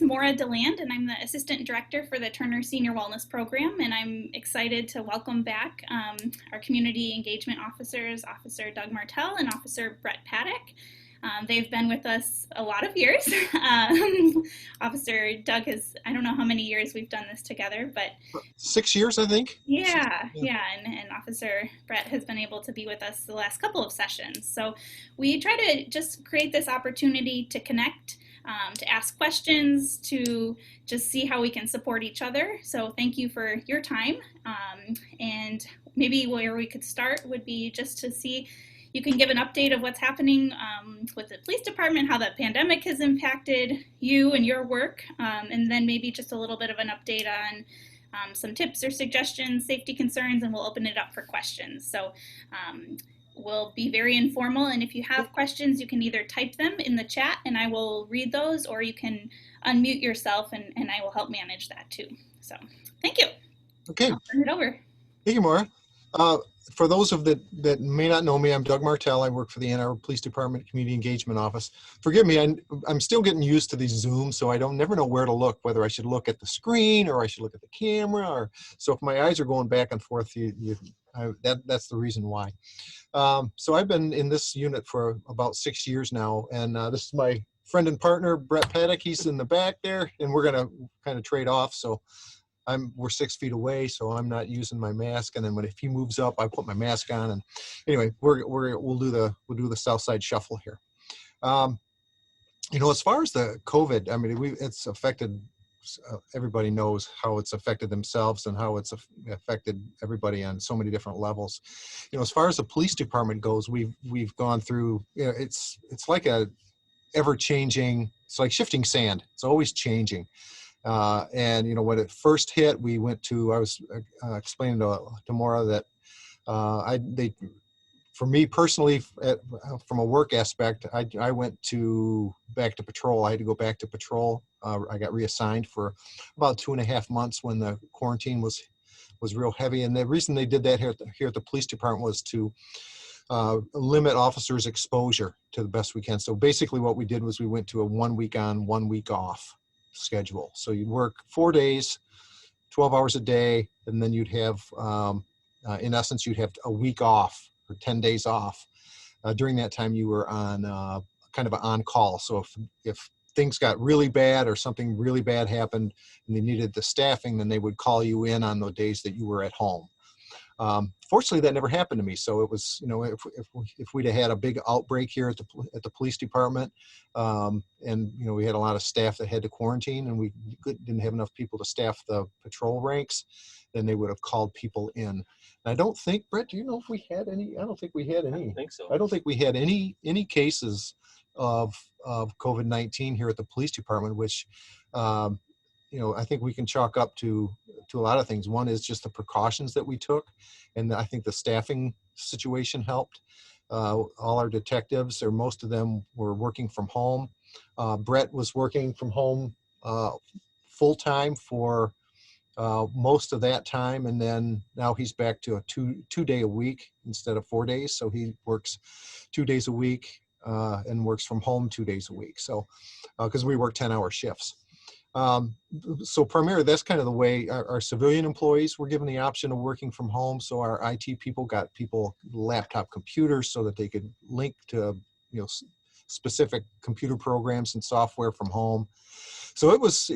Maura DeLand, and I'm the Assistant Director for the Turner Senior Wellness Program, and I'm excited to welcome back our Community Engagement Officers, Officer Doug Martell and Officer Brett Paddock. They've been with us a lot of years. Officer Doug has, I don't know how many years we've done this together, but 6 years, I think. yeah, and Officer Brett has been able to be with us the last couple of sessions. So we try to just create this opportunity to connect, to ask questions, to just see how we can support each other. So thank you for your time. And maybe where we could start would be just to see, you can give an update of what's happening with the police department, how the pandemic has impacted you and your work, and then maybe just a little bit of an update on some tips or suggestions, safety concerns, and we'll open it up for questions. So we'll be very informal, and if you have questions, you can either type them in the chat and I will read those, or you can unmute yourself and I will help manage that too. So thank you. Okay. I'll turn it over. Thank you, Maura. For those of that may not know me, I'm Doug Martell. I work for the Ann Arbor Police Department Community Engagement Office. Forgive me, I'm still getting used to these Zooms, so I never know where to look, whether I should look at the screen or I should look at the camera. So if my eyes are going back and forth, that's the reason why. So I've been in this unit for about 6 years now, and this is my friend and partner, Brett Paddock. He's in the back there, and we're going to kind of trade off. So we're 6 feet away, so I'm not using my mask. And then if he moves up, I put my mask on. And anyway, we'll do the South Side Shuffle here. As far as the COVID, I mean, it's affected. Everybody knows how it's affected themselves and how it's affected everybody on so many different levels. As far as the police department goes, we've gone through. It's like a ever-changing. It's like shifting sand. It's always changing. And when it first hit, I was explaining to Maura that for me personally, from a work aspect, I went back to patrol. I had to go back to patrol. I got reassigned for about 2.5 months when the quarantine was real heavy. And the reason they did that here at the police department was to limit officers' exposure to the best we can. So basically what we did was we went to a 1 week on, 1 week off schedule. So you'd work 4 days, 12 hours a day, and then you'd have, in essence, you'd have a week off or 10 days off. During that time, you were on kind of an on-call. So if things got really bad or something really bad happened and they needed the staffing, then they would call you in on the days that you were at home. Fortunately, that never happened to me. So it was, if we'd have had a big outbreak here at the police department, and we had a lot of staff that had to quarantine, and we didn't have enough people to staff the patrol ranks, then they would have called people in. And I don't think, Brett, do you know if we had any? I don't think we had any. I don't think so. I don't think we had any cases of COVID-19 here at the police department, which I think we can chalk up to a lot of things. One is just the precautions that we took, and I think the staffing situation helped. All our detectives, or most of them, were working from home. Brett was working from home full-time for most of that time, and then now he's back to a two-day a week instead of 4 days. So he works 2 days a week and works from home 2 days a week. So because we work 10-hour shifts. So primarily, that's kind of the way our civilian employees were given the option of working from home. So our IT people got laptop computers so that they could link to, specific computer programs and software from home. So it was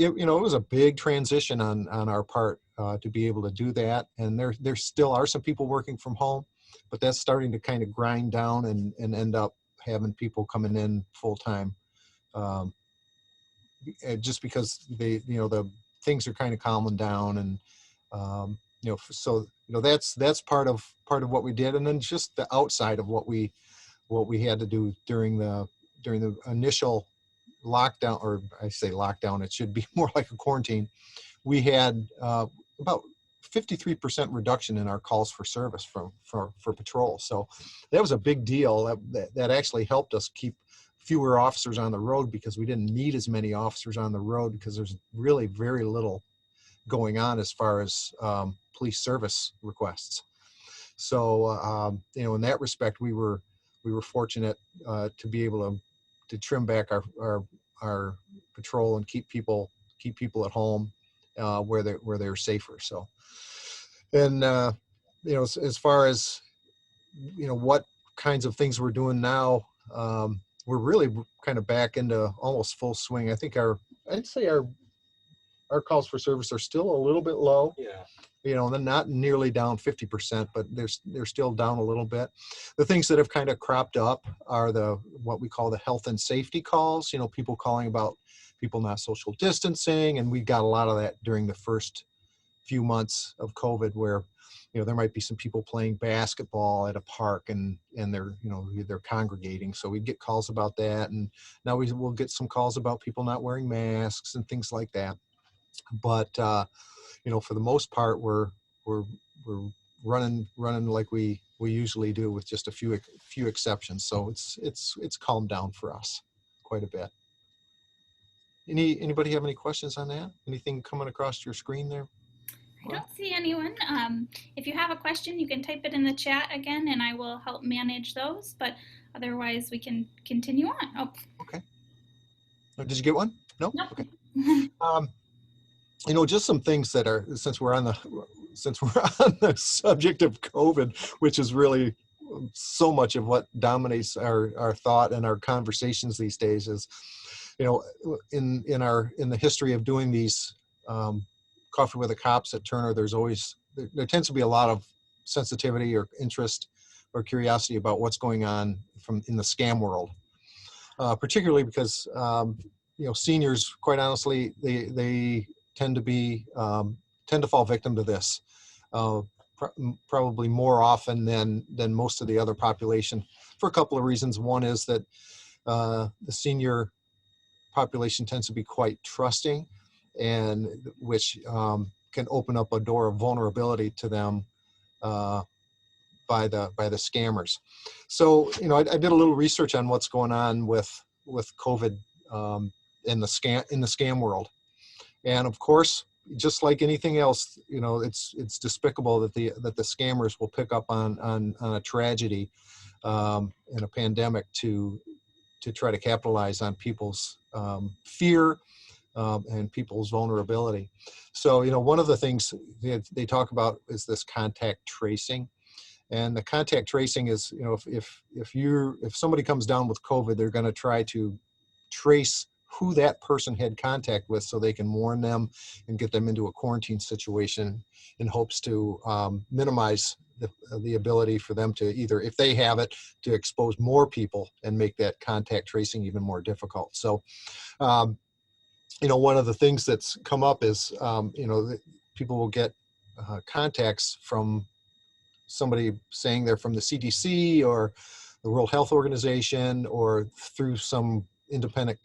a big transition on our part to be able to do that. And there still are some people working from home, but that's starting to kind of grind down and end up having people coming in full time. Just because the things are kind of calming down, and that's part of what we did. And then just the outside of what we had to do during the initial lockdown, or I say lockdown, it should be more like a quarantine. We had about 53% reduction in our calls for service for patrol. So that was a big deal. That actually helped us keep fewer officers on the road, because we didn't need as many officers on the road, because there's really very little going on as far as police service requests. So in that respect, we were fortunate to be able to trim back our our patrol and keep people at home where they're safer. So, and as far as what kinds of things we're doing now, we're really kind of back into almost full swing. I think I'd say our calls for service are still a little bit low. Yeah. They're not nearly down 50%, but they're still down a little bit. The things that have kind of cropped up are what we call the health and safety calls. People calling about people not social distancing, and we got a lot of that during the first few months of COVID, where there might be some people playing basketball at a park and they're congregating. So we'd get calls about that, and now we'll get some calls about people not wearing masks and things like that. But for the most part, we're running like we usually do, with just a few exceptions. So it's calmed down for us quite a bit. Anybody have any questions on that? Anything coming across your screen there? I don't see anyone. If you have a question, you can type it in the chat again, and I will help manage those. But otherwise, we can continue on. Oh, okay. Did you get one? No. Nope. Okay. Just some things that are, since we're on the subject of COVID, which is really so much of what dominates our thought and our conversations these days, is, in the history of doing these Coffee with the Cops at Turner, there tends to be a lot of sensitivity or interest or curiosity about what's going on in the scam world, particularly because seniors, quite honestly, they tend to fall victim to this probably more often than most of the other population, for a couple of reasons. One is that the senior population tends to be quite trusting, and which can open up a door of vulnerability to them by the scammers. So I did a little research on what's going on with COVID in the scam world. And of course, just like anything else, it's despicable that the scammers will pick up on a tragedy and a pandemic to try to capitalize on people's fear and people's vulnerability. So one of the things they talk about is this contact tracing. And the contact tracing is, if somebody comes down with COVID, they're going to try to trace who that person had contact with, so they can warn them and get them into a quarantine situation, in hopes to minimize the ability for them to, either, if they have it, to expose more people and make that contact tracing even more difficult. So, one of the things that's come up is, people will get contacts from somebody saying they're from the CDC or the World Health Organization, or through some independent,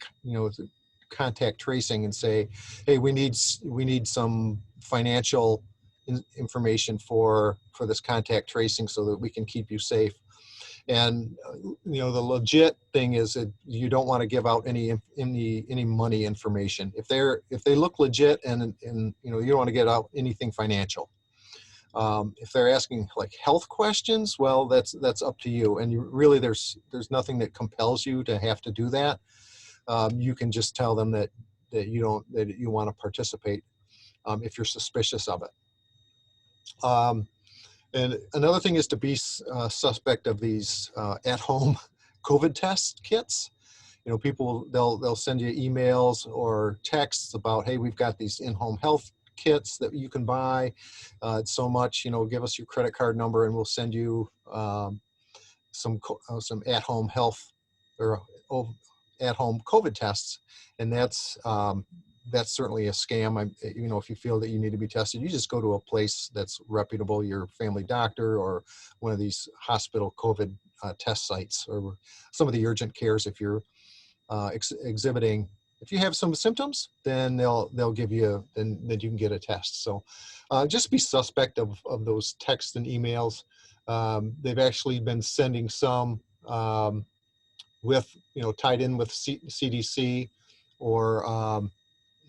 contact tracing, and say, hey, we need some financial information for this contact tracing so that we can keep you safe. And the legit thing is that you don't want to give out any money information. If they look legit, and you don't want to get out anything financial. If they're asking like health questions, well, that's up to you. And there's nothing that compels you to have to do that. You can just tell them that you want to participate if you're suspicious of it. And another thing is to be suspect of these at-home COVID test kits. People, they'll send you emails or texts about, hey, we've got these in-home health kits that you can buy. It's so much, give us your credit card number and we'll send you some at-home health or at-home COVID tests. And that's certainly a scam. If you feel that you need to be tested, you just go to a place that's reputable, your family doctor or one of these hospital COVID test sites, or some of the urgent cares. If you're exhibiting, if you have some symptoms, then they'll give you, then you can get a test. So just be suspect of those texts and emails. They've actually been sending some with, tied in with CDC or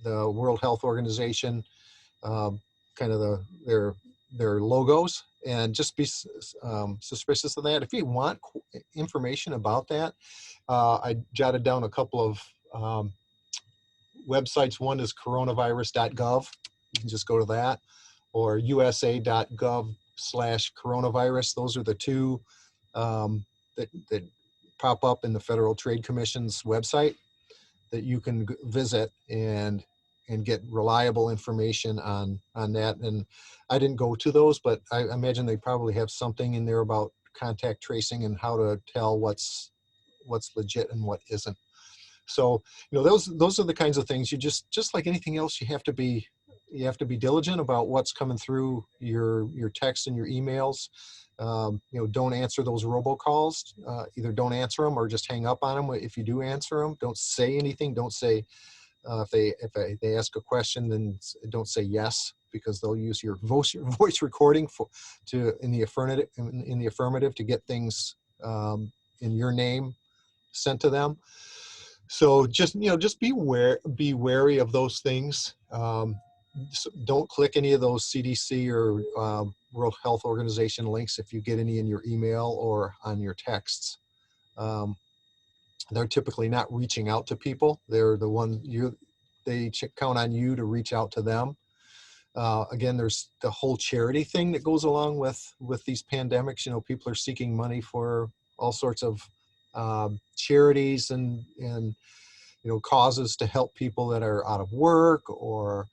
the World Health Organization, kind of their logos, and just be suspicious of that. If you want information about that, I jotted down a couple of websites. One is coronavirus.gov. You can just go to that, or usa.gov/coronavirus. Those are the two that pop up in the Federal Trade Commission's website that you can visit and get reliable information on that. And I didn't go to those, but I imagine they probably have something in there about contact tracing and how to tell what's legit and what isn't. So, those are the kinds of things. You just like anything else, you have to be diligent about what's coming through your texts and your emails. Don't answer those robocalls. Either don't answer them or just hang up on them. If you do answer them, don't say anything. Don't say, if they ask a question, then don't say yes, because they'll use your voice recording in the affirmative to get things in your name sent to them. So just be wary of those things. So don't click any of those CDC or World Health Organization links if you get any in your email or on your texts. They're typically not reaching out to people. They're the one they count on you to reach out to them. Again, there's the whole charity thing that goes along with these pandemics. People are seeking money for all sorts of charities and causes to help people that are out of work or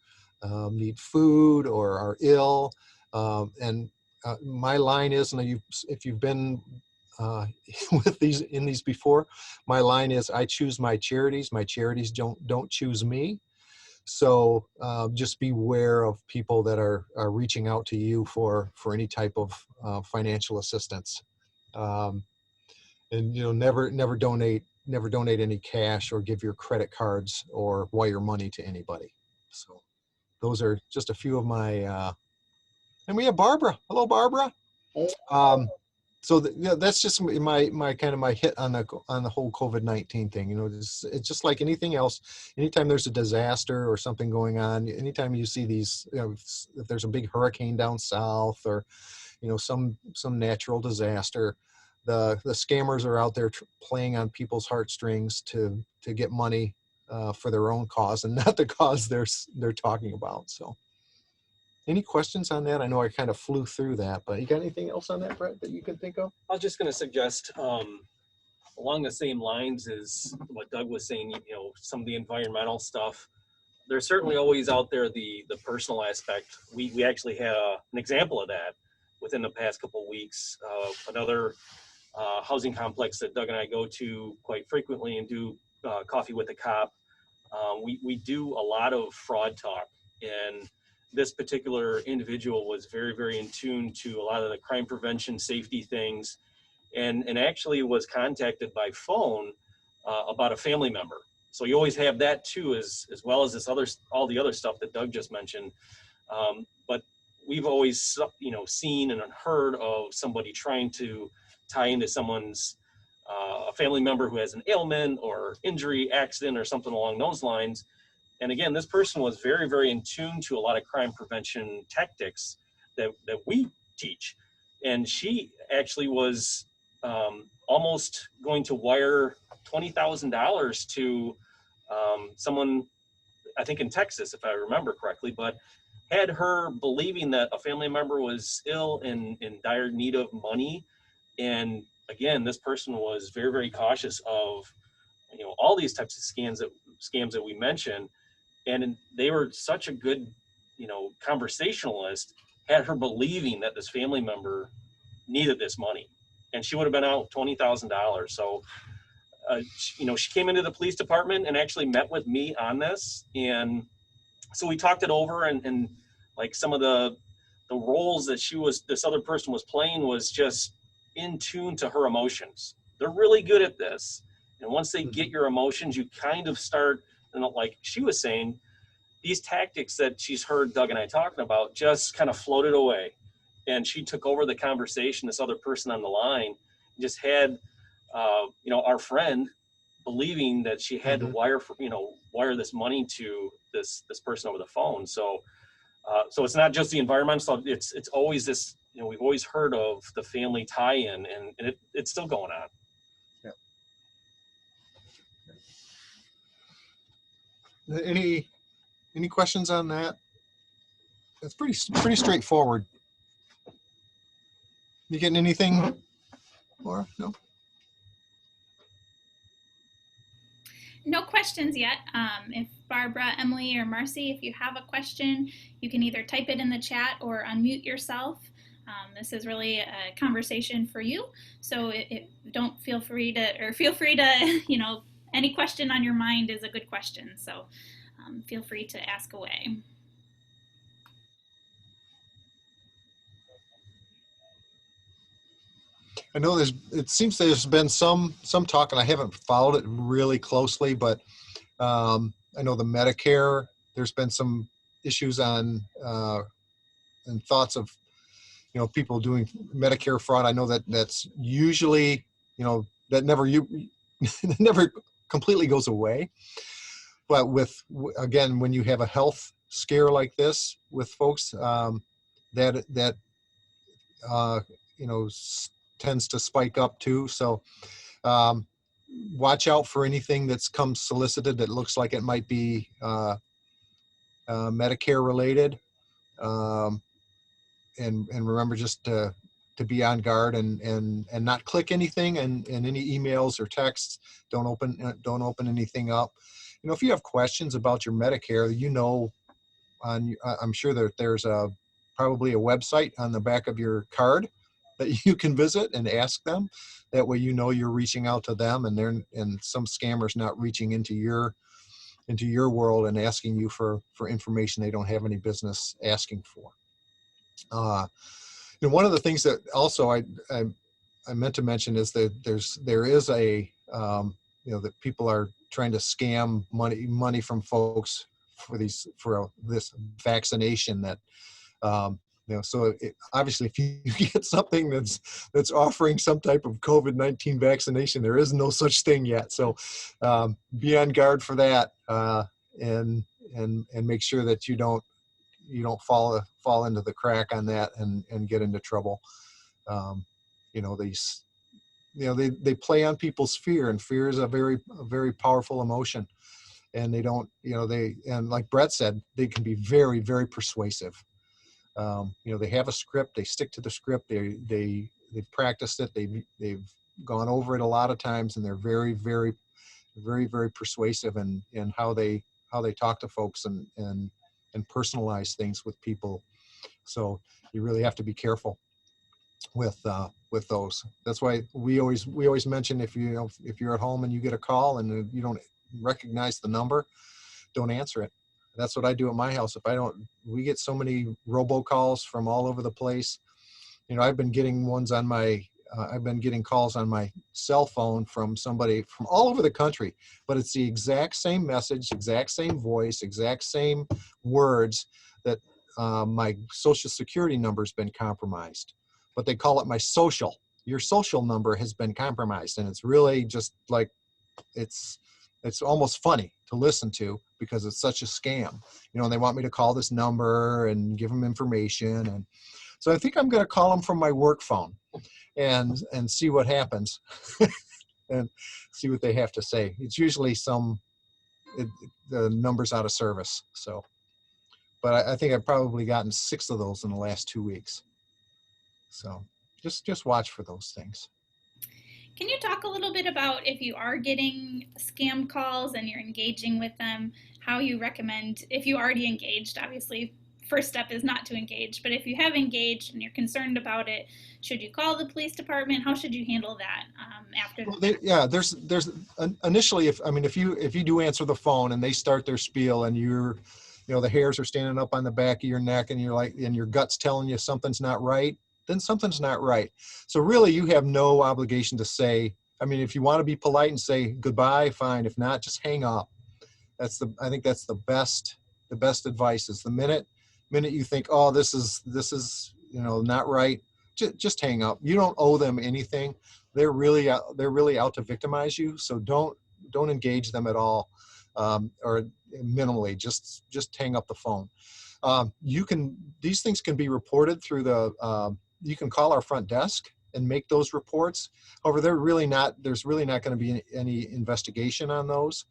need food or are ill. And my line is, and if you've been with these before, my line is, I choose my charities. My charities don't choose me. So just beware of people that are reaching out to you for any type of financial assistance. And never donate any cash or give your credit cards or wire money to anybody. So those are just a few of my and we have Barbara. Hello, Barbara. So that's just my kind of my hit on the whole COVID-19 thing. It's just like anything else. Anytime there's a disaster or something going on, anytime you see these, if there's a big hurricane down south or some natural disaster, the scammers are out there playing on people's heartstrings to get money for their own cause and not the cause they're talking about. So. Any questions on that? I know I kind of flew through that, but you got anything else on that, Brett, that you can think of? I was just going to suggest, along the same lines as what Doug was saying, some of the environmental stuff. There's certainly always out there the personal aspect. We actually had an example of that within the past couple of weeks. Another housing complex that Doug and I go to quite frequently and do coffee with a cop. We do a lot of fraud talk, and this particular individual was very, very in tune to a lot of the crime prevention, safety things, and actually was contacted by phone about a family member. So you always have that too, as well as all the other stuff that Doug just mentioned. But we've always, seen and heard of somebody trying to tie into someone's a family member who has an ailment or injury, accident, or something along those lines. And again, this person was very, very in tune to a lot of crime prevention tactics that we teach. And she actually was almost going to wire $20,000 to someone, I think in Texas, if I remember correctly, but had her believing that a family member was ill and in dire need of money. And again, this person was very, very cautious of, all these types of scams that we mentioned. And they were such a good, conversationalist, had her believing that this family member needed this money, and she would have been out $20,000. So, she came into the police department and actually met with me on this. And so we talked it over, and like some of the roles that this other person was playing was just in tune to her emotions. They're really good at this. And once they get your emotions, you kind of start, like she was saying, these tactics that she's heard Doug and I talking about just kind of floated away. And she took over the conversation, this other person on the line, just had, our friend believing that she had to wire this money to this person over the phone. So it's not just the environmental stuff. It's always this, we've always heard of the family tie-in, and it's still going on. Any questions on that? It's pretty straightforward. You getting anything, Laura? No? No questions yet. If Barbara, Emily, or Marcy, if you have a question, you can either type it in the chat or unmute yourself. This is really a conversation for you, so don't feel free to, any question on your mind is a good question. So feel free to ask away. I know it seems there's been some talk, and I haven't followed it really closely, but I know the Medicare, there's been some issues on and thoughts of, people doing Medicare fraud. I know that's usually, that never completely goes away. But again, when you have a health scare like this with folks, that tends to spike up too. So watch out for anything that's come solicited that looks like it might be Medicare related. And remember just to be on guard and not click anything and any emails or texts. Don't open anything up. If you have questions about your Medicare, I'm sure that there's probably a website on the back of your card that you can visit and ask them. That way, you're reaching out to them, and some scammers not reaching into your world and asking you for information they don't have any business asking for. One of the things that also I meant to mention is that there is a that people are trying to scam money from folks for this vaccination that so obviously if you get something that's offering some type of COVID-19 vaccination, there is no such thing yet. So be on guard for that and make sure that you don't fall into the crack on that and get into trouble. They play on people's fear, and fear is a very powerful emotion. And they don't, and like Brett said, they can be very, very persuasive. They have a script, they stick to the script, they've practiced it, they've gone over it a lot of times, and they're very, very, very, very persuasive in how they talk to folks and personalize things with people. So you really have to be careful with those. That's why we always mention if you're at home and you get a call and you don't recognize the number, don't answer it. That's what I do at my house. We get so many robocalls from all over the place. I've been getting calls on my cell phone from somebody from all over the country, but it's the exact same message, exact same voice, exact same words that my social security number's been compromised. But they call it my social. Your social number has been compromised. And it's really just like, it's almost funny to listen to because it's such a scam. They want me to call this number and give them information. And so I think I'm going to call them from my work phone and see what happens and see what they have to say. It's usually the number's out of service. So, but I think I've probably gotten 6 of those in the last 2 weeks. So just watch for those things. Can you talk a little bit about if you are getting scam calls and you're engaging with them, how you recommend, if you already engaged, obviously first step is not to engage, but if you have engaged and you're concerned about it, should you call the police department? How should you handle that after? Well, there's initially, if you do answer the phone and they start their spiel and the hairs are standing up on the back of your neck and and your gut's telling you something's not right, then something's not right. So really you have no obligation to say, if you want to be polite and say goodbye, fine. If not, just hang up. I think that's the best advice is the minute you think, oh, this is not right, just hang up. You don't owe them anything. They're really out to victimize you. So don't engage them at all, or minimally, just hang up the phone. These things can be reported through you can call our front desk and make those reports. However, there's really not going to be any investigation on those.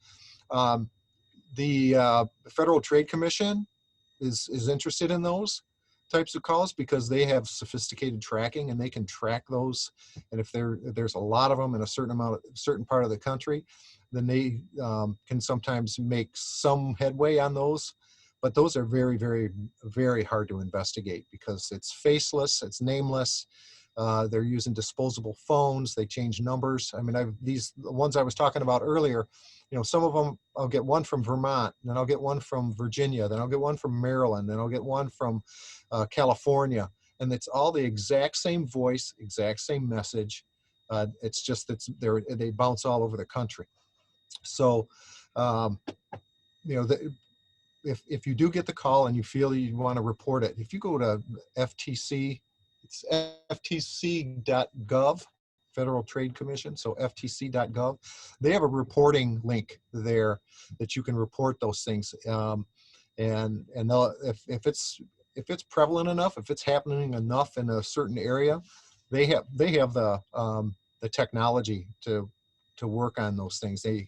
The Federal Trade Commission is interested in those types of calls because they have sophisticated tracking and they can track those. And if there's a lot of them in a certain part of the country, then they can sometimes make some headway on those. But those are very, very, very hard to investigate because it's faceless, it's nameless. They're using disposable phones. They change numbers. I mean, the ones I was talking about earlier, you know, some of them, I'll get one from Vermont, then I'll get one from Virginia, then I'll get one from Maryland, then I'll get one from California. And it's all the exact same voice, exact same message. It's just that they bounce all over the country. So, you know, if you do get the call and you feel you want to report it, if you go to FTC, it's ftc.gov, Federal Trade Commission, so ftc.gov. They have a reporting link there that you can report those things. And they'll, if it's prevalent enough, if it's happening enough in a certain area, they have the technology to work on those things. They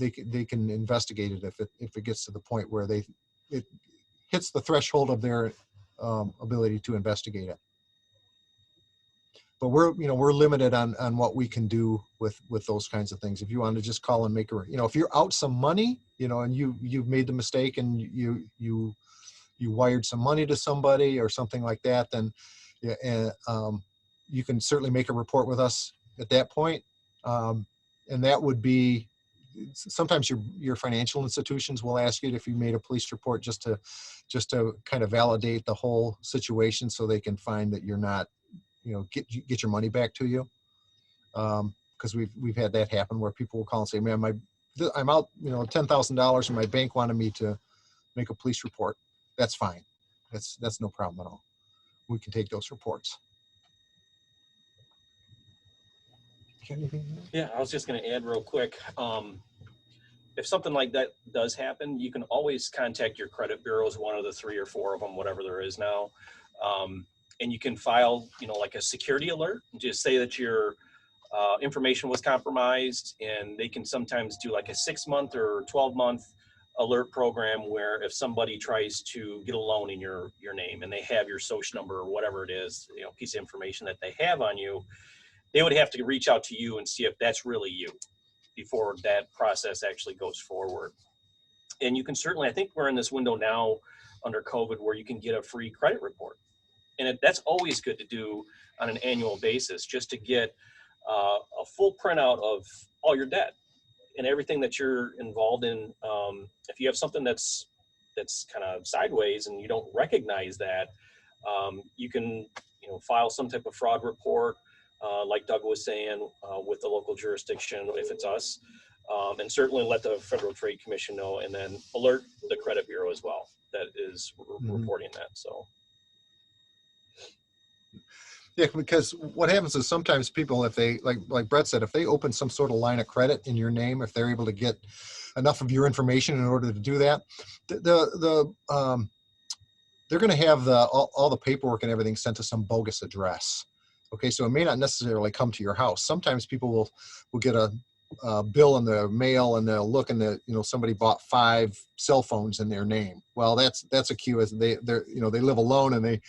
can investigate it if it gets to the point where it hits the threshold of their ability to investigate it. But we're limited on what we can do with those kinds of things. If you want to just call and make if you're out some money, and you've made the mistake and you wired some money to somebody or something like that, then you can certainly make a report with us at that point. And that would be, sometimes your financial institutions will ask you if you made a police report just to kind of validate the whole situation so they can find that you're not, get your money back to you. Because we've had that happen where people will call and say, man, I'm out, $10,000 and my bank wanted me to make a police report. That's fine. That's no problem at all. We can take those reports. Yeah, I was just going to add real quick. If something like that does happen, you can always contact your credit bureaus, one of the 3 or 4 of them, whatever there is now. And you can file, like a security alert, just say that your information was compromised, and they can sometimes do like a 6-month or 12-month alert program where if somebody tries to get a loan in your name and they have your social number or whatever it is, piece of information that they have on you, they would have to reach out to you and see if that's really you before that process actually goes forward. And you can certainly, I think we're in this window now under COVID where you can get a free credit report. And that's always good to do on an annual basis, just to get a full printout of all your debt and everything that you're involved in. If you have something that's kind of sideways and you don't recognize that, you can file some type of fraud report, like Doug was saying, with the local jurisdiction if it's us, and certainly let the Federal Trade Commission know, and then alert the credit bureau as well that is reporting that. So. Yeah, because what happens is sometimes people, if they, like Brett said, if they open some sort of line of credit in your name, if they're able to get enough of your information in order to do that, they're going to have all the paperwork and everything sent to some bogus address. Okay, so it may not necessarily come to your house. Sometimes people will get a bill in the mail and they'll look and somebody bought 5 cell phones in their name. Well, that's a cue as they live alone and they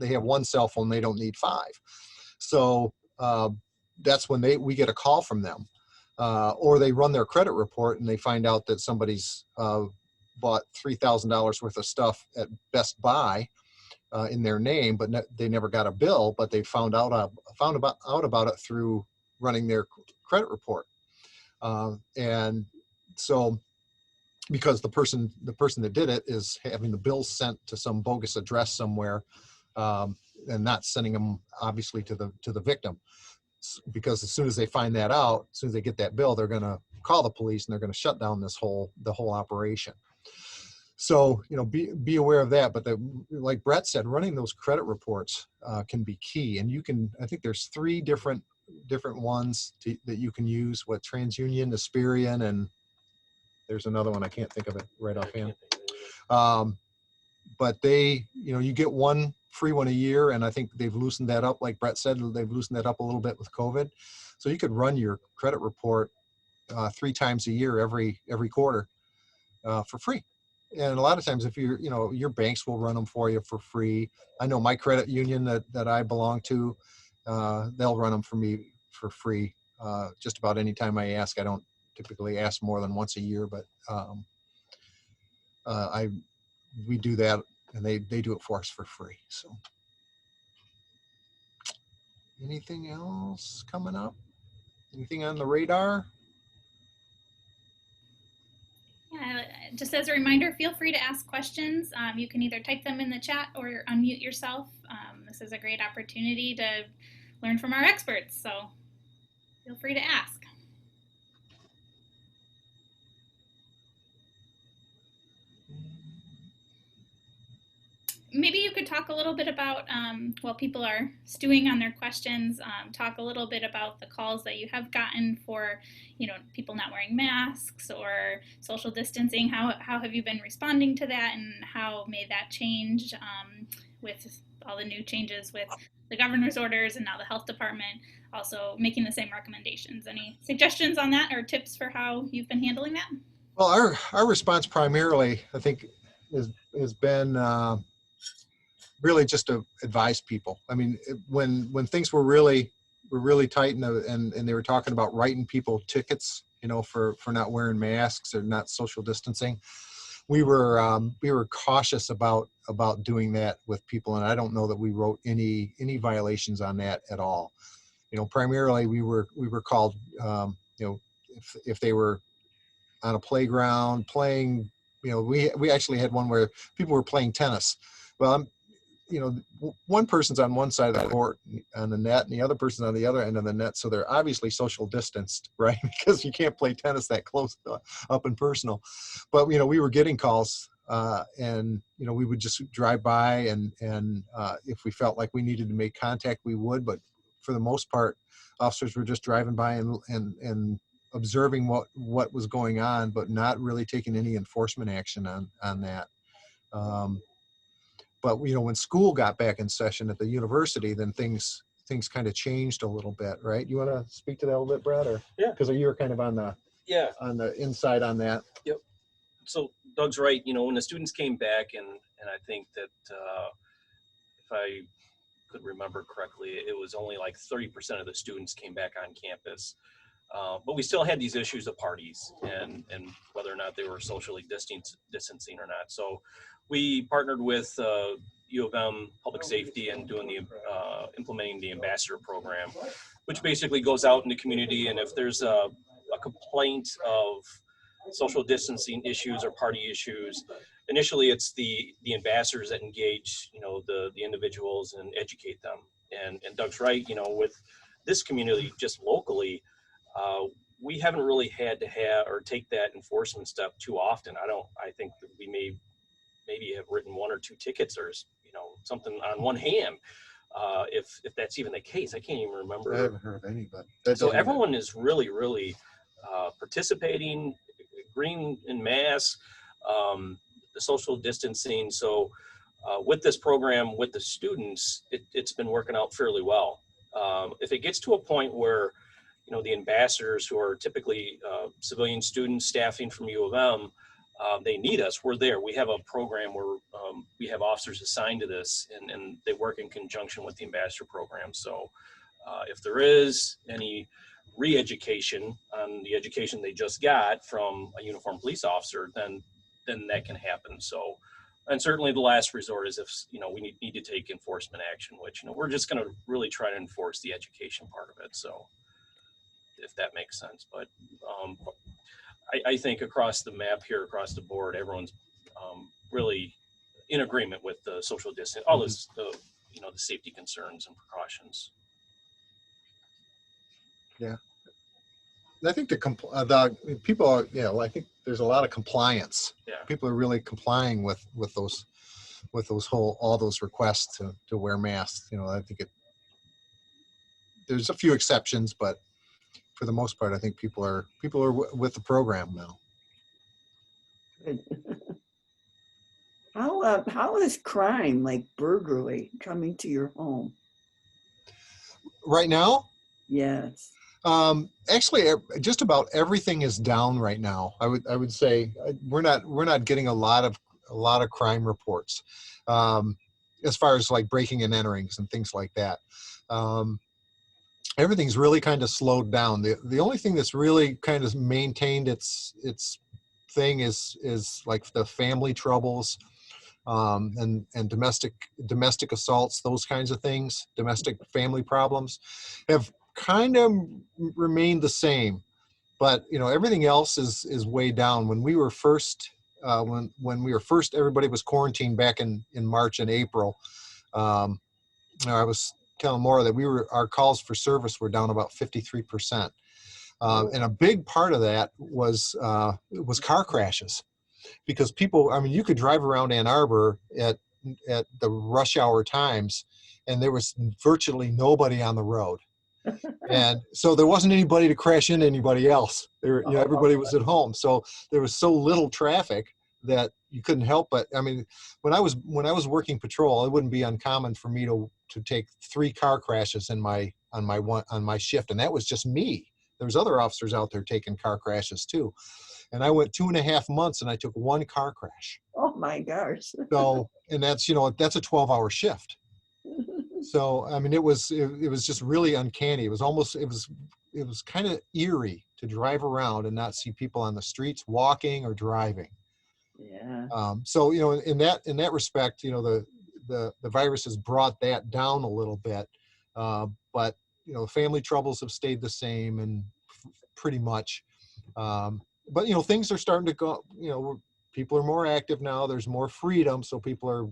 have 1 cell phone, they don't need 5. So that's when we get a call from them, or they run their credit report and they find out that somebody's bought $3,000 worth of stuff at Best Buy in their name, but they never got a bill, but they found out about it through running their credit report. And so because the person that did it is having the bills sent to some bogus address somewhere, and not sending them obviously to the victim, because as soon as they find that out, as soon as they get that bill, they're going to call the police and they're going to shut down the whole operation. So, be aware of that. But like Brett said, running those credit reports can be key. And I think there's 3 different ones that you can use, TransUnion, Experian, and there's another one, I can't think of it right offhand. But you get one free one a year, and I think they've loosened that up. Like Brett said, they've loosened that up a little bit with COVID. So you could run your credit report 3 times a year, every quarter, for free. And a lot of times, if your banks will run them for you for free. I know my credit union that I belong to, they'll run them for me for free. Just about any time I ask. I don't typically ask more than once a year, but we do that, and they do it for us for free. So, anything else coming up? Anything on the radar? Yeah, just as a reminder, feel free to ask questions. You can either type them in the chat or unmute yourself. This is a great opportunity to learn from our experts, so feel free to ask. Maybe you could talk a little bit about, while people are stewing on their questions, talk a little bit about the calls that you have gotten for, people not wearing masks or social distancing. How have you been responding to that, and how may that change with all the new changes with the governor's orders and now the health department also making the same recommendations? Any suggestions on that or tips for how you've been handling that? Well, our response primarily, I think, has been really just to advise people. I mean, when things were really tight, and they were talking about writing people tickets, for not wearing masks or not social distancing, we were cautious about doing that with people, and I don't know that we wrote any violations on that at all. Primarily we were called, if they were on a playground playing, we actually had one where people were playing tennis. Well, one person's on one side of the court on the net, and the other person's on the other end of the net, so they're obviously social distanced, right? Because you can't play tennis that close up and personal. But we were getting calls, and we would just drive by, and if we felt like we needed to make contact, we would. But for the most part, officers were just driving by and observing what was going on, but not really taking any enforcement action on that. But when school got back in session at the university, then things kind of changed a little bit, right? You want to speak to that a little bit, Brad? Or Yeah, because you were kind of on the inside on that. Yep. So Doug's right. When the students came back, and I think that if I could remember correctly, it was only like 30% of the students came back on campus. But we still had these issues of parties and whether or not they were socially distancing or not. So we partnered with U of M Public Safety and doing the implementing the ambassador program, which basically goes out in the community, and if there's a complaint of social distancing issues or party issues, initially it's the ambassadors that engage the individuals and educate them. And Doug's right, with this community just locally, we haven't really had to take that enforcement step too often. I think that we maybe have written 1 or 2 tickets, or something on one hand, if that's even the case. I can't even remember. I haven't heard of any, but so everyone is really participating, agreeing in mass, the social distancing. So with this program with the students, it's been working out fairly well. If it gets to a point where the ambassadors, who are typically civilian students staffing from U of M, they need us, we're there. We have a program where we have officers assigned to this, and they work in conjunction with the ambassador program. So if there is any re-education on the education they just got from a uniformed police officer, then that can happen. So, and certainly the last resort is if we need to take enforcement action, which we're just going to really try to enforce the education part of it. So, if that makes sense. But I think across the map here, across the board, everyone's really in agreement with the social distance, all this, the safety concerns and precautions. Yeah, I think the people are, I think there's a lot of compliance. Yeah, people are really complying with all those requests to wear masks. I think there's a few exceptions, but for the most part, I think people are with the program now. Good. How is crime, like burglary, coming to your home? Right now? Yes. Actually, just about everything is down right now. I would say we're not getting a lot of crime reports, as far as like breaking and enterings and things like that. Um, Everything's really kind of slowed down. The only thing that's really kind of maintained its thing is like the family troubles, and domestic assaults, those kinds of things, domestic family problems have kind of remained the same. But everything else is way down. When we were first when we were first, everybody was quarantined back in March and April. um, I was telling Maura that our calls for service were down about 53%. And a big part of that was car crashes, because people, I mean, you could drive around Ann Arbor at the rush hour times, and there was virtually nobody on the road. And so there wasn't anybody to crash into anybody else. Everybody was at home. So there was so little traffic that you couldn't help but, I mean, when I was working patrol, it wouldn't be uncommon for me to take 3 car crashes on my shift. And that was just me. There was other officers out there taking car crashes too. And I went 2.5 months and I took 1 car crash. Oh my gosh. So, and that's a 12-hour shift. So, I mean, it was just really uncanny. It was kind of eerie to drive around and not see people on the streets walking or driving. Yeah. So, in that respect, the virus has brought that down a little bit. But, family troubles have stayed the same and pretty much. But, things are starting to go, people are more active now. There's more freedom. So people are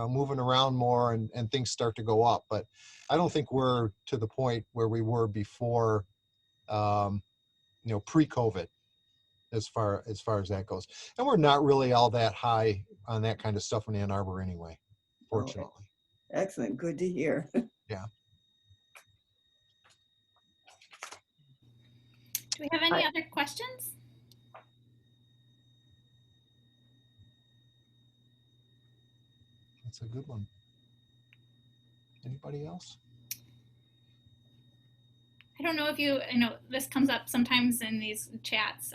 moving around more, and things start to go up. But I don't think we're to the point where we were before, pre-COVID, as far as that goes. And we're not really all that high on that kind of stuff in Ann Arbor anyway, fortunately. Excellent. Good to hear. Yeah. Do we have any other questions? That's a good one. Anybody else? I don't know if I know this comes up sometimes in these chats,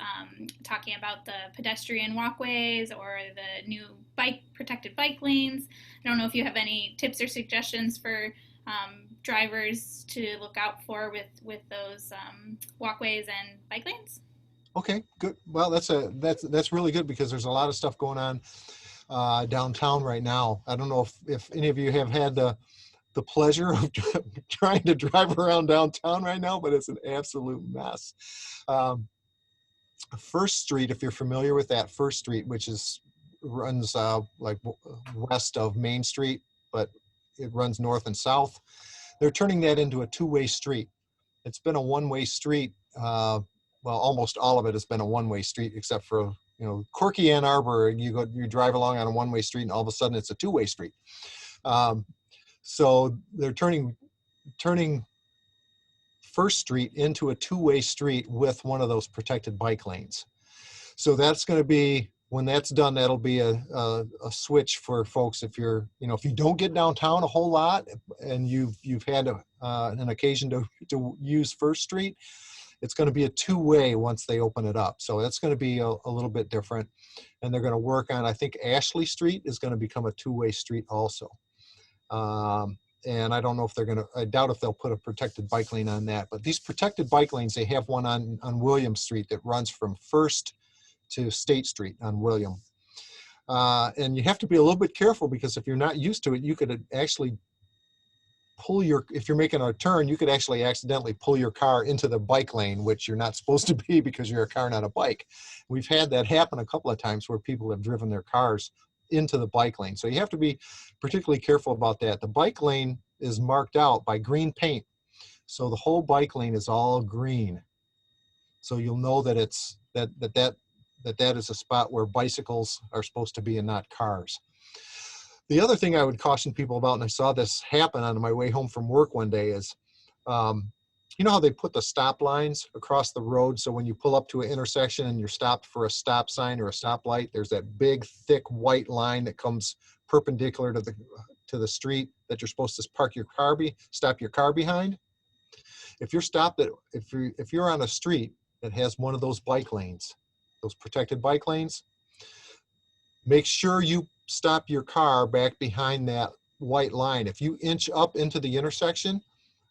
talking about the pedestrian walkways or the new protected bike lanes. I don't know if you have any tips or suggestions for drivers to look out for with those walkways and bike lanes. Okay, good. Well, that's really good, because there's a lot of stuff going on downtown right now. I don't know if any of you have had the pleasure of trying to drive around downtown right now, but it's an absolute mess. First Street, if you're familiar with that, First Street, which runs like west of Main Street, but it runs north and south. They're turning that into a 2-way street. It's been a 1-way street. Well, almost all of it has been a 1-way street, except for quirky Ann Arbor. You drive along on a 1-way street, and all of a sudden it's a 2-way street. So they're turning First Street into a 2-way street with one of those protected bike lanes. So that's going to be, when that's done, that'll be a switch for folks. If if you don't get downtown a whole lot and you've had an occasion to use First Street, it's going to be a 2-way once they open it up. So that's going to be a little bit different. And they're going to work on, I think Ashley Street is going to become a 2-way street also. And I don't know if I doubt if they'll put a protected bike lane on that. But these protected bike lanes, they have one on William Street that runs from First to State Street on William. And you have to be a little bit careful, because if you're not used to it, you could actually if you're making a turn, you could actually accidentally pull your car into the bike lane, which you're not supposed to be, because you're a car, not a bike. We've had that happen a couple of times where people have driven their cars into the bike lane. So you have to be particularly careful about that. The bike lane is marked out by green paint. So the whole bike lane is all green. So you'll know that that is a spot where bicycles are supposed to be and not cars. The other thing I would caution people about, and I saw this happen on my way home from work one day, is you know how they put the stop lines across the road? So when you pull up to an intersection and you're stopped for a stop sign or a stoplight, there's that big, thick white line that comes perpendicular to the street that you're supposed to stop your car behind. If you're stopped at, if you're on a street that has one of those bike lanes, those protected bike lanes, make sure you stop your car back behind that white line. If you inch up into the intersection,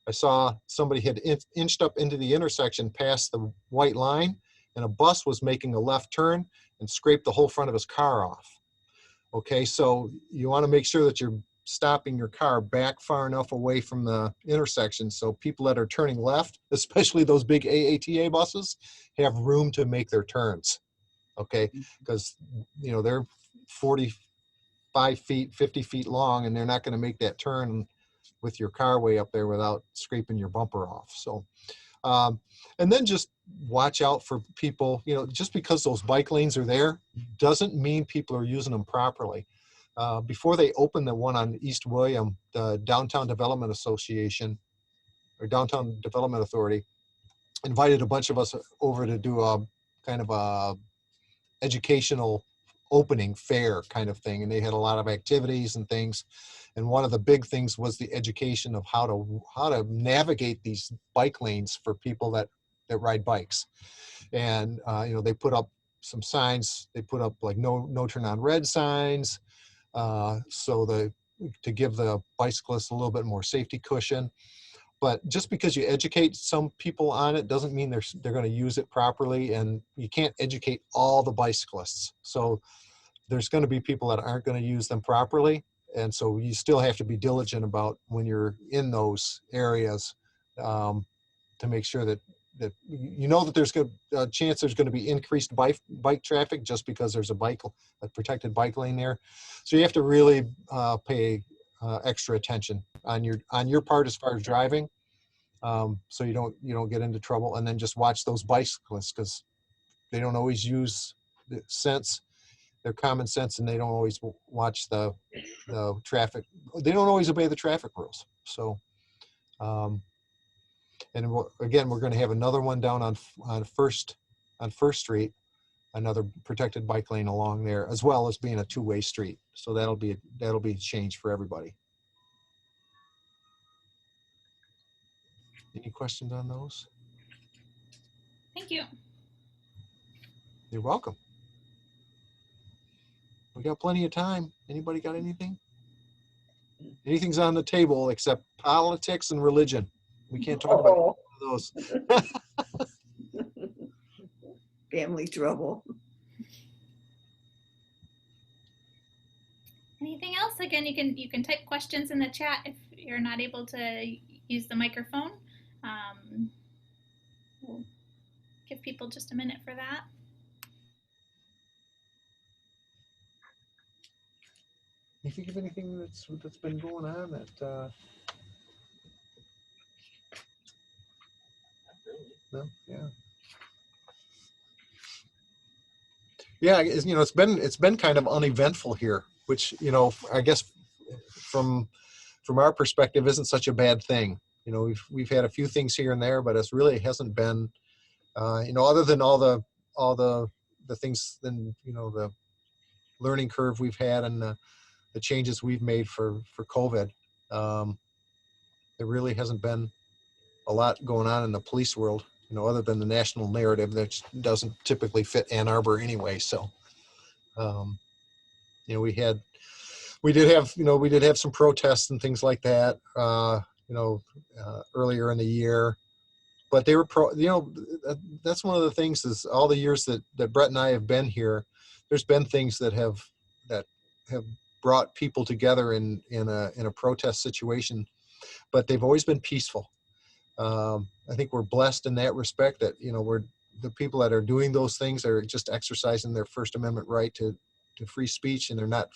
I saw somebody had inched up into the intersection past the white line, and a bus was making a left turn and scraped the whole front of his car off. Okay, so you want to make sure that you're stopping your car back far enough away from the intersection so people that are turning left, especially those big AATA buses, have room to make their turns. Okay, because you know they're 45 feet, 50 feet long, and they're not going to make that turn with your car way up there without scraping your bumper off. So, and then just watch out for people. You know, just because those bike lanes are there doesn't mean people are using them properly. Before they opened the one on East William, the Downtown Development Association or Downtown Development Authority invited a bunch of us over to do a kind of a educational opening fair kind of thing, and they had a lot of activities and things, and one of the big things was the education of how to navigate these bike lanes for people that ride bikes. And you know, they put up some signs. They put up like no turn on red signs, so to give the bicyclists a little bit more safety cushion. But just because you educate some people on it doesn't mean they're going to use it properly, and you can't educate all the bicyclists. So there's going to be people that aren't going to use them properly, and so you still have to be diligent about when you're in those areas to make sure that you know that there's a chance there's going to be increased bike traffic just because there's a protected bike lane there. So you have to really pay extra attention on your part as far as driving, so you don't get into trouble. And then just watch those bicyclists, because they don't always use the sense, their common sense, and they don't always watch the traffic. They don't always obey the traffic rules. So, and again, we're going to have another one down on First Street, another protected bike lane along there, as well as being a two-way street. So that'll be a change for everybody. Any questions on those? Thank you. You're welcome. We got plenty of time. Anybody got anything? Anything's on the table except politics and religion. We can't talk about those. Family trouble. Anything else? Again, you can type questions in the chat if you're not able to use the microphone. We'll give people just a minute for that. You think of anything that's been going on that? No, yeah. Yeah, you know, it's been kind of uneventful here, which, you know, I guess from our perspective isn't such a bad thing. You know, we've had a few things here and there, but it really hasn't been, you know, other than all the things, then, you know, the learning curve we've had and the changes we've made for COVID. There really hasn't been a lot going on in the police world, you know, other than the national narrative that doesn't typically fit Ann Arbor anyway. So, you know, we did have some protests and things like that, you know, earlier in the year, but they were you know, that's one of the things is all the years that Brett and I have been here, there's been things that have brought people together in a protest situation, but they've always been peaceful. I think we're blessed in that respect that, you know, the people that are doing those things are just exercising their First Amendment right to free speech, and they're not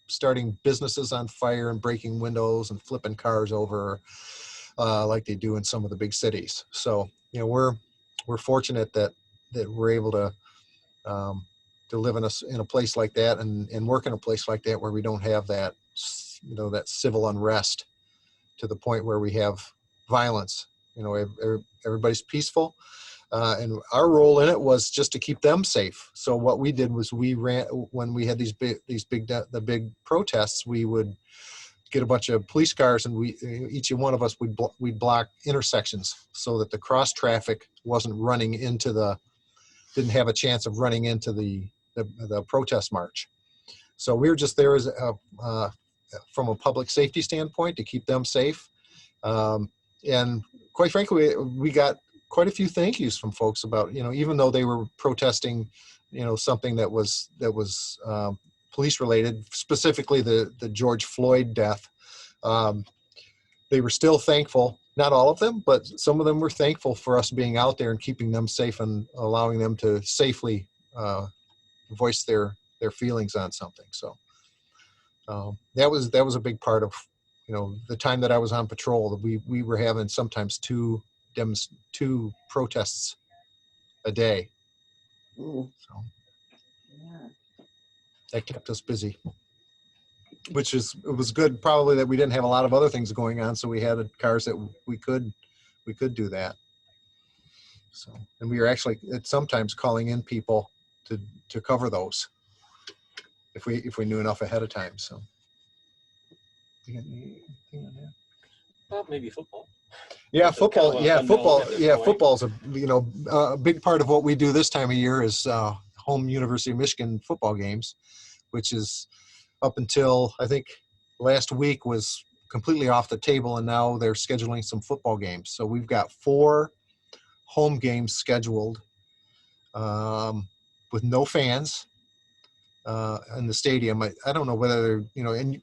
starting businesses on fire and breaking windows and flipping cars over like they do in some of the big cities. So, you know, we're fortunate that we're able to live in a place like that and work in a place like that where we don't have that, you know, that civil unrest to the point where we have violence. You know, everybody's peaceful, and our role in it was just to keep them safe. So what we did was we ran when we had the big protests. We would get a bunch of police cars, and each one of us we'd block intersections so that the cross traffic wasn't running into didn't have a chance of running into the protest march. So we were just there as from a public safety standpoint to keep them safe. And quite frankly, we got quite a few thank yous from folks about, even though they were protesting, something that was police related, specifically the George Floyd death. They were still thankful, not all of them, but some of them were thankful for us being out there and keeping them safe and allowing them to safely voice their feelings on something. So that was a big part of, the time that I was on patrol. We were having sometimes two protests a day. Ooh, So yeah. that kept us busy, it was good probably that we didn't have a lot of other things going on. So we had cars that we could do that. So, and we were actually sometimes calling in people to cover those if we knew enough ahead of time. So. You got anything on that? Well, maybe football. Yeah, It's kind football. of a Yeah, unknown football. at this Yeah, point. football's a big part of what we do this time of year is home University of Michigan football games, which is up until I think last week was completely off the table, and now they're scheduling some football games. So we've got 4 home games scheduled with no fans in the stadium. I don't know whether they're, and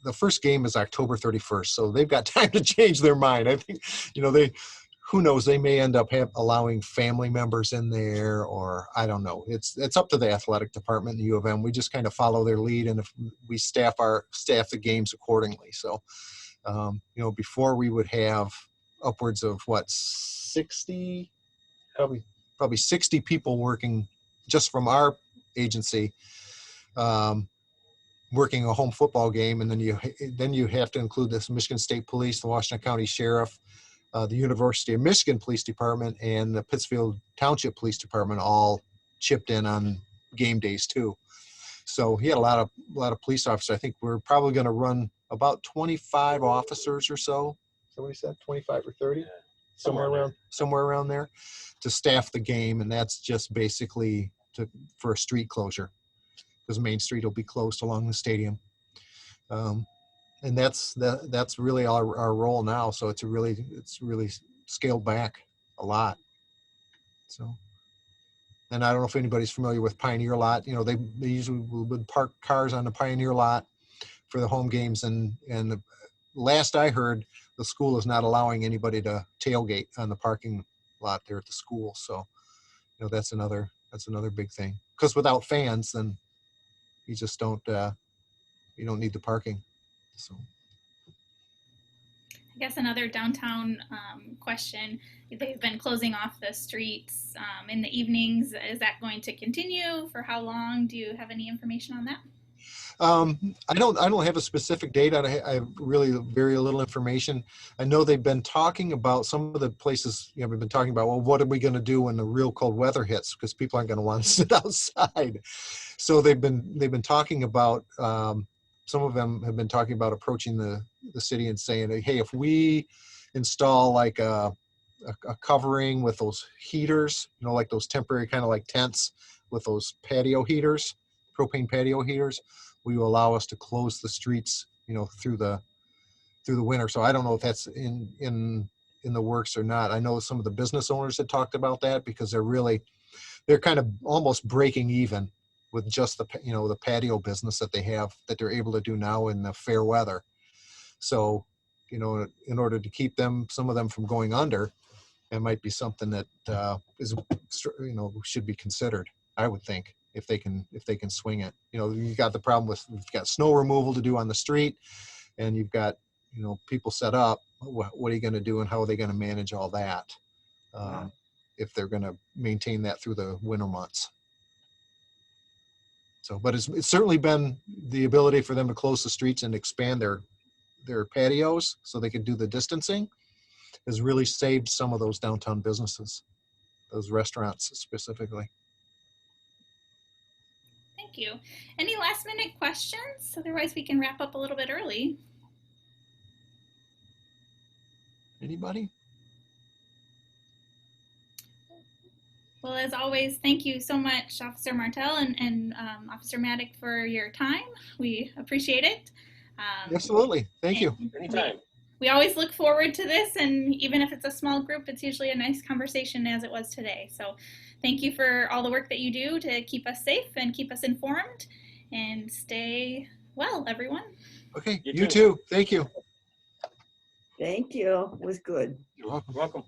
the first game is October 31st, so they've got time to change their mind. I think, who knows, they may end up allowing family members in there, or I don't know. It's up to the athletic department in the U of M. We just kind of follow their lead, and if we staff the games accordingly. So, before we would have upwards of 60, probably 60 people working just from our agency, working a home football game, and then you have to include this Michigan State Police, the Washington County Sheriff, the University of Michigan Police Department, and the Pittsfield Township Police Department all chipped in on game days too. So he had a lot of police officers. I think we're probably going to run about 25 officers or so. Somebody said 25 or 30, Yeah, somewhere around there, to staff the game, and that's just basically for a street closure, because Main Street will be closed along the stadium. And that's really our role now. So it's really scaled back a lot. So, and I don't know if anybody's familiar with Pioneer Lot. They usually would park cars on the Pioneer Lot for the home games. And the last I heard, the school is not allowing anybody to tailgate on the parking lot there at the school. So, that's another big thing, because without fans, then you just don't need the parking. So I guess another downtown question, they've been closing off the streets in the evenings. Is that going to continue? For how long? Do you have any information on that? I don't have a specific date. I have really very little information. I know they've been talking about some of the places, we've been talking about, well, what are we going to do when the real cold weather hits? Because people aren't going to want to sit outside. So they've been talking about, some of them have been talking about approaching the city and saying, hey, if we install like a covering with those heaters, like those temporary kind of like tents with those patio heaters, propane patio heaters, will you allow us to close the streets, through the winter? So I don't know if that's in the works or not. I know some of the business owners had talked about that, because they're kind of almost breaking even with just the patio business that they're able to do now in the fair weather. So, in order to keep some of them from going under, it might be something that should be considered, I would think, if they can swing it. You got the problem with, you've got snow removal to do on the street, and you've got people set up. What are you going to do, and how are they going to manage all that if they're going to maintain that through the winter months? So, but it's certainly been the ability for them to close the streets and expand their patios so they could do the distancing has really saved some of those downtown businesses, those restaurants specifically. Thank you. Any last minute questions? Otherwise, we can wrap up a little bit early. Anybody? Well, as always, thank you so much, Officer Martell and Officer Maddock, for your time. We appreciate it. Absolutely. Thank you. Anytime. We always look forward to this, and even if it's a small group, it's usually a nice conversation as it was today. So thank you for all the work that you do to keep us safe and keep us informed, and stay well, everyone. Okay, You you too. too. Thank you. Thank you. It was good. You're welcome. Welcome.